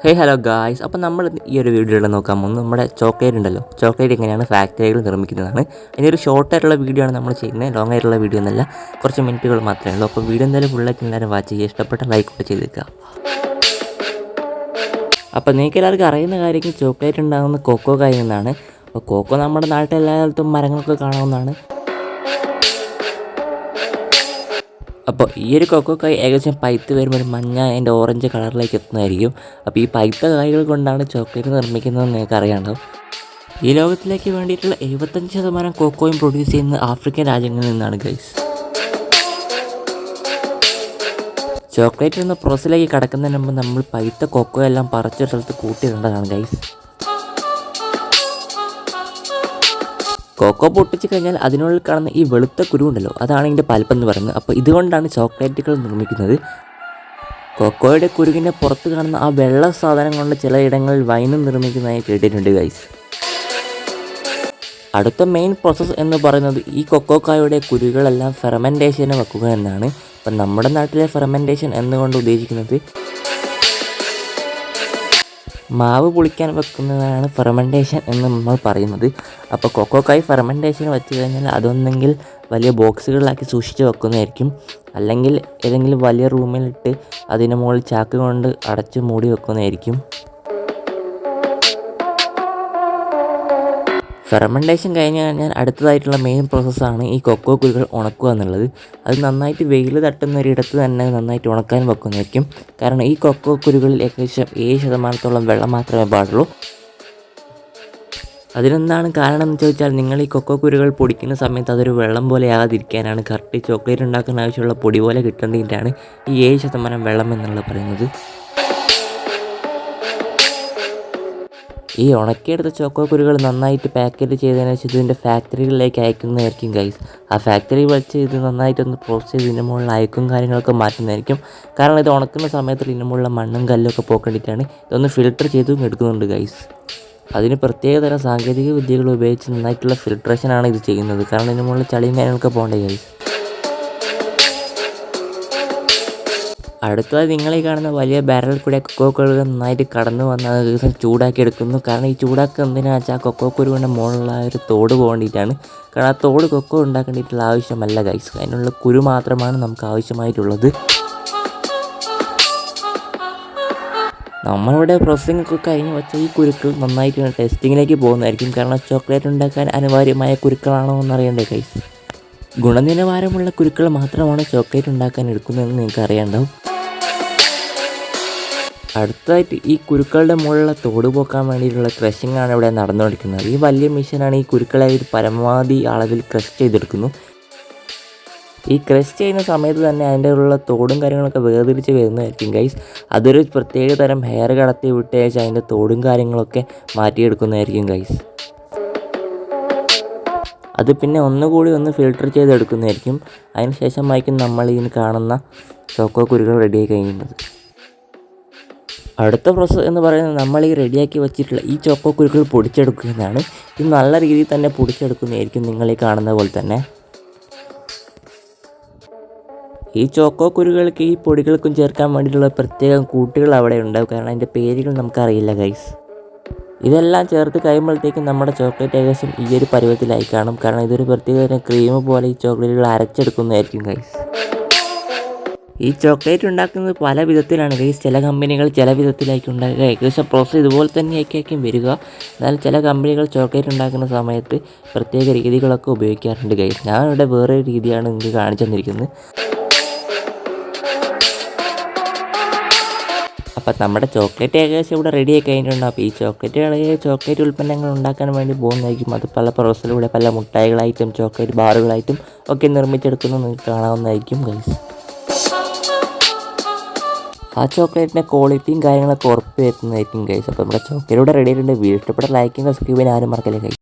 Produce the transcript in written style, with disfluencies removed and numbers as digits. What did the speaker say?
Hello guys. അപ്പോൾ നമ്മൾ ഈ ഒരു വീഡിയോയിൽ നോക്കാൻ പോകുന്നത് നമ്മുടെ ചോക്ലേറ്റ് ഉണ്ടല്ലോ, ചോക്ലേറ്റ് എങ്ങനെയാണ് ഫാക്ടറികൾ നിർമ്മിക്കുന്നതാണ്. അതിനൊരു ഷോർട്ടായിട്ടുള്ള വീഡിയോ ആണ് നമ്മൾ ചെയ്യുന്നത്, ലോങ് ആയിട്ടുള്ള വീഡിയോ എന്നല്ല, കുറച്ച് മിനിറ്റുകൾ മാത്രമേ ഉള്ളൂ. അപ്പോൾ വീഡിയോ എന്തായാലും ഫുള്ളായിട്ട് എല്ലാവരും വാച്ച് ചെയ്യുക, ഇഷ്ടപ്പെട്ട ലൈക്ക് ഒക്കെ ചെയ്തേക്കുക. അപ്പോൾ നിങ്ങൾക്ക് എല്ലാവർക്കും അറിയുന്ന കാര്യം ചോക്ലേറ്റ് ഉണ്ടാകുന്ന കൊക്കോ കായിൽ നിന്നാണ്. അപ്പോൾ കൊക്കോ നമ്മുടെ നാട്ടിൽ എല്ലാ സ്ഥലത്തും മരങ്ങളൊക്കെ കാണാവുന്നതാണ്. അപ്പോൾ ഈ ഒരു കൊക്കോക്കായ് ഏകദേശം പഴുത്ത് വരുമ്പോൾ ഒരു മഞ്ഞ അതിൻ്റെ ഓറഞ്ച് കളറിലേക്ക് എത്തുന്നതായിരിക്കും. അപ്പോൾ ഈ പഴുത്ത കായ്കൾ കൊണ്ടാണ് ചോക്ലേറ്റ് നിർമ്മിക്കുന്നതെന്ന് നിങ്ങൾക്ക് അറിയാണ്ടാവും. ഈ ലോകത്തിലേക്ക് വേണ്ടിയിട്ടുള്ള 75% കൊക്കോയും പ്രൊഡ്യൂസ് ചെയ്യുന്നത് ആഫ്രിക്കൻ രാജ്യങ്ങളിൽ നിന്നാണ് ഗൈസ്. ചോക്ലേറ്റ് എന്ന പ്രോസസ്സിലേക്ക് കടക്കുന്നതിന് മുമ്പ് നമ്മൾ പഴുത്ത കൊക്കോ എല്ലാം പറിച്ച സ്ഥലത്ത് കൂട്ടിയിടേണ്ടതാണ് ഗൈസ്. കൊക്കോ പൊട്ടിച്ച് കഴിഞ്ഞാൽ അതിനുള്ളിൽ കാണുന്ന ഈ വെളുത്ത കുരു ഉണ്ടല്ലോ, അതാണ് ഇതിൻ്റെ പൽപ്പം എന്ന് പറയുന്നത്. അപ്പോൾ ഇതുകൊണ്ടാണ് ചോക്ലേറ്റുകൾ നിർമ്മിക്കുന്നത്. കൊക്കോയുടെ കുരുവിൻ്റെ പുറത്ത് കാണുന്ന ആ വെള്ള സാധനം കൊണ്ട് ചിലയിടങ്ങളിൽ വൈനും നിർമ്മിക്കുന്നതായി കേട്ടിട്ടുണ്ട് ഗൈസ്. അടുത്ത മെയിൻ പ്രോസസ്സ് എന്ന് പറയുന്നത് ഈ കൊക്കോക്കായുടെ കുരുകളെല്ലാം ഫെർമെൻറ്റേഷന് വെക്കുക എന്നാണ്. അപ്പം നമ്മുടെ നാട്ടിലെ ഫെർമെൻറ്റേഷൻ എന്നുകൊണ്ട് ഉദ്ദേശിക്കുന്നത് മാവ് പുളിക്കാൻ വെക്കുന്നതാണ് ഫെർമെൻറ്റേഷൻ എന്ന് നമ്മൾ പറയുന്നത്. അപ്പോൾ കൊക്കോക്കായ് ഫെർമെൻറ്റേഷന് വെച്ച് കഴിഞ്ഞാൽ അതൊന്നെങ്കിൽ വലിയ ബോക്സുകളിലാക്കി സൂക്ഷിച്ച് വെക്കുന്നതായിരിക്കും, അല്ലെങ്കിൽ ഏതെങ്കിലും വലിയ റൂമിലിട്ട് അതിന് മുകളിൽ ചാക്ക് കൊണ്ട് അടച്ച് മൂടി വെക്കുന്നതായിരിക്കും. ഫെർമെൻറ്റേഷൻ കഴിഞ്ഞ് കഴിഞ്ഞാൽ അടുത്തതായിട്ടുള്ള മെയിൻ പ്രോസസ്സാണ് ഈ കൊക്കോ കുരുകൾ ഉണക്കുക എന്നുള്ളത്. അത് നന്നായിട്ട് വെയിൽ തട്ടുന്ന ഒരിടത്ത് തന്നെ നന്നായിട്ട് ഉണക്കാൻ വെക്കുന്നതായിരിക്കും. കാരണം ഈ കൊക്കോ കുരുകളിൽ ഏകദേശം 7% വെള്ളം മാത്രമേ പാടുള്ളൂ. അതിനെന്താണ് കാരണം എന്ന് ചോദിച്ചാൽ, നിങ്ങൾ ഈ കൊക്കോ കുരുകൾ പൊടിക്കുന്ന സമയത്ത് അതൊരു വെള്ളം പോലെ ആകാതിരിക്കാനാണ്. കറക്റ്റ് ചോക്ലേറ്റ് ഉണ്ടാക്കുന്ന ആവശ്യമുള്ള പൊടി പോലെ കിട്ടേണ്ടതിൻ്റെയാണ് ഈ 7% വെള്ളം എന്നുള്ളത് പറയുന്നത്. ഈ ഉണക്കിയെടുത്ത ചോക്കോ കുരുകൾ നന്നായിട്ട് പാക്കറ്റ് ചെയ്തതിനു ശേഷം ഇതിൻ്റെ ഫാക്ടറികളിലേക്ക് അയക്കുന്നതായിരിക്കും ഗൈസ്. ആ ഫാക്ടറി വെച്ച് ഇത് നന്നായിട്ടൊന്ന് പ്രോസസ് ചെയ്ത് ഇതിൻ്റെ മുകളിൽ അയക്കും കാര്യങ്ങളൊക്കെ മാറ്റുന്നതായിരിക്കും. കാരണം ഇത് ഉണക്കുന്ന സമയത്ത് ഇതിൻ്റെ മുകളിലുള്ള മണ്ണും കല്ലൊക്കെ പോക്കേണ്ടിയിട്ടാണ്. ഇതൊന്ന് ഫിൽട്ടർ ചെയ്തും എടുക്കുന്നുണ്ട് ഗൈസ്. അതിന് പ്രത്യേകതരം സാങ്കേതിക വിദ്യകൾ ഉപയോഗിച്ച് നന്നായിട്ടുള്ള ഫിൽട്രേഷനാണ് ഇത് ചെയ്യുന്നത്. കാരണം ഇതിൻ്റെ മുകളിൽ ചളിയും കാര്യങ്ങളൊക്കെ പോകണ്ടേ ഗൈസ്. അടുത്തതായി നിങ്ങൾ ഈ കാണുന്ന വലിയ ബാരലിൽ കൂടെ കൊക്കോ കുരുകൾ നന്നായിട്ട് കടന്നു വന്ന് ദിവസം ചൂടാക്കി എടുക്കുന്നു. കാരണം ഈ ചൂടാക്കുക എന്തിനാണെന്ന് വെച്ചാൽ ആ കൊക്കോ കുരുവിൻ്റെ മുകളിലുള്ള ഒരു തോട് പോകേണ്ടിയിട്ടാണ്. കാരണം ആ തോട് കൊക്കോ ഉണ്ടാക്കേണ്ടിയിട്ടുള്ള ആവശ്യമല്ല ഗൈസ്, അതിനുള്ള കുരു മാത്രമാണ് നമുക്ക് ആവശ്യമായിട്ടുള്ളത്. നമ്മളിവിടെ പ്രോസസ്സിംഗ് ഒക്കെ കഴിഞ്ഞ് വെച്ച ഈ കുരുക്കൾ നന്നായിട്ട് ടെസ്റ്റിങ്ങിലേക്ക് പോകുന്നതായിരിക്കും. കാരണം ചോക്ലേറ്റ് ഉണ്ടാക്കാൻ അനിവാര്യമായ കുരുക്കളാണോ എന്നറിയണ്ടേ ഗൈസ്. ഗുണനിലവാരമുള്ള കുരുക്കൾ മാത്രമാണ് ചോക്ലേറ്റ് ഉണ്ടാക്കാൻ എടുക്കുന്നതെന്ന് നിങ്ങൾക്ക് അറിയാണ്ടാവും. അടുത്തതായിട്ട് ഈ കുരുക്കളുടെ മുകളിലുള്ള തോട് പോക്കാൻ വേണ്ടിയിട്ടുള്ള ക്രഷിംഗ് ആണ് ഇവിടെ നടന്നുകൊണ്ടിരിക്കുന്നത്. ഈ വലിയ മെഷീനാണ് ഈ കുരുക്കളെ ഒരു പരമാവധി അളവിൽ ക്രഷ് ചെയ്തെടുക്കുന്നു. ഈ ക്രഷ് ചെയ്യുന്ന സമയത്ത് തന്നെ അതിൻ്റെ ഉള്ള തോടും കാര്യങ്ങളൊക്കെ വേർതിരിച്ച് വരുന്നതായിരിക്കും ഗൈസ്. അതൊരു പ്രത്യേക തരം ഹെയർ കടത്തി വിട്ടേച്ച് അതിൻ്റെ തോടും കാര്യങ്ങളൊക്കെ മാറ്റിയെടുക്കുന്നതായിരിക്കും ഗൈസ്. അത് പിന്നെ ഒന്നുകൂടി ഒന്ന് ഫിൽട്ടർ ചെയ്തെടുക്കുന്നതായിരിക്കും. അതിന് ശേഷമായിരിക്കും നമ്മൾ ഇതിന് കാണുന്ന ചോക്കോ കുരുകൾ റെഡിയായി കഴിയുന്നത്. അടുത്ത പ്രോസസ്സ് എന്ന് പറയുന്നത് നമ്മൾ ഈ റെഡിയാക്കി വെച്ചിട്ടുള്ള ഈ ചോക്കോ കുരുക്കൾ പൊടിച്ചെടുക്കുന്നതാണ്. ഇത് നല്ല രീതിയിൽ തന്നെ പൊടിച്ചെടുക്കുന്നതായിരിക്കും നിങ്ങൾ ഈ കാണുന്ന പോലെ തന്നെ. ഈ ചോക്കോ കുരുകൾക്ക് ഈ പൊടികൾക്കും ചേർക്കാൻ വേണ്ടിയിട്ടുള്ള പ്രത്യേകം കൂട്ടുകൾ അവിടെ ഉണ്ടാവും. കാരണം അതിൻ്റെ പേരുകൾ നമുക്കറിയില്ല ഗൈസ്. ഇതെല്ലാം ചേർത്ത് കഴിയുമ്പോഴത്തേക്കും നമ്മുടെ ചോക്ലേറ്റ് ഏകദേശം ഈ ഒരു പരുവത്തിലായി കാണും. കാരണം ഇതൊരു പ്രത്യേക ക്രീം പോലെ ഈ ചോക്ലേറ്റുകൾ അരച്ചെടുക്കുന്നതായിരിക്കും ഗൈസ്. ഈ ചോക്ലേറ്റ് ഉണ്ടാക്കുന്നത് പല വിധത്തിലാണ് ഗൈസ്. ചില കമ്പനികൾ ചില വിധത്തിലായിരിക്കും ഉണ്ടാക്കുക. ഏകദേശം പ്രോസസ്സ് ഇതുപോലെ തന്നെയായിരിക്കും വരിക. എന്നാൽ ചില കമ്പനികൾ ചോക്ലേറ്റ് ഉണ്ടാക്കുന്ന സമയത്ത് പ്രത്യേക രീതികളൊക്കെ ഉപയോഗിക്കാറുണ്ട് ഗൈസ്. ഞാനിവിടെ വേറൊരു രീതിയാണ് നിങ്ങൾക്ക് കാണിച്ചു തന്നിരിക്കുന്നത്. അപ്പം നമ്മുടെ ചോക്ലേറ്റ് ഏകദേശം ഇവിടെ റെഡി ആയി കഴിഞ്ഞിട്ടുണ്ട്. അപ്പോൾ ഈ ചോക്ലേറ്റ് ഉൽപ്പന്നങ്ങൾ ഉണ്ടാക്കാൻ വേണ്ടി പോകുന്നതായിരിക്കും. അത് പല പ്രോസസ്സിലൂടെ പല മുട്ടായികളായിട്ടും ചോക്ലേറ്റ് ബാറുകളായിട്ടും ഒക്കെ നിർമ്മിച്ചെടുക്കുന്നത് നിങ്ങൾക്ക് കാണാവുന്നതായിരിക്കും ഗൈസ്. ആ ചോക്ലേറ്റിൻ്റെ ക്വാളിറ്റിയും കാര്യങ്ങളൊക്കെ ഉറപ്പ് വരുത്തുന്നതായിരിക്കും ഗൈസ്. അപ്പോൾ നമ്മുടെ ചോക്ലേറ്റ് ഇവിടെ റെഡി ആയിട്ടുണ്ട്. വീഡിയോ ഇഷ്ടപ്പെട്ട ലൈക്കും സബ്സ്ക്രൈബ് ചെയ്യാൻ ആരും മറക്കല്ലേ ഗൈസ്.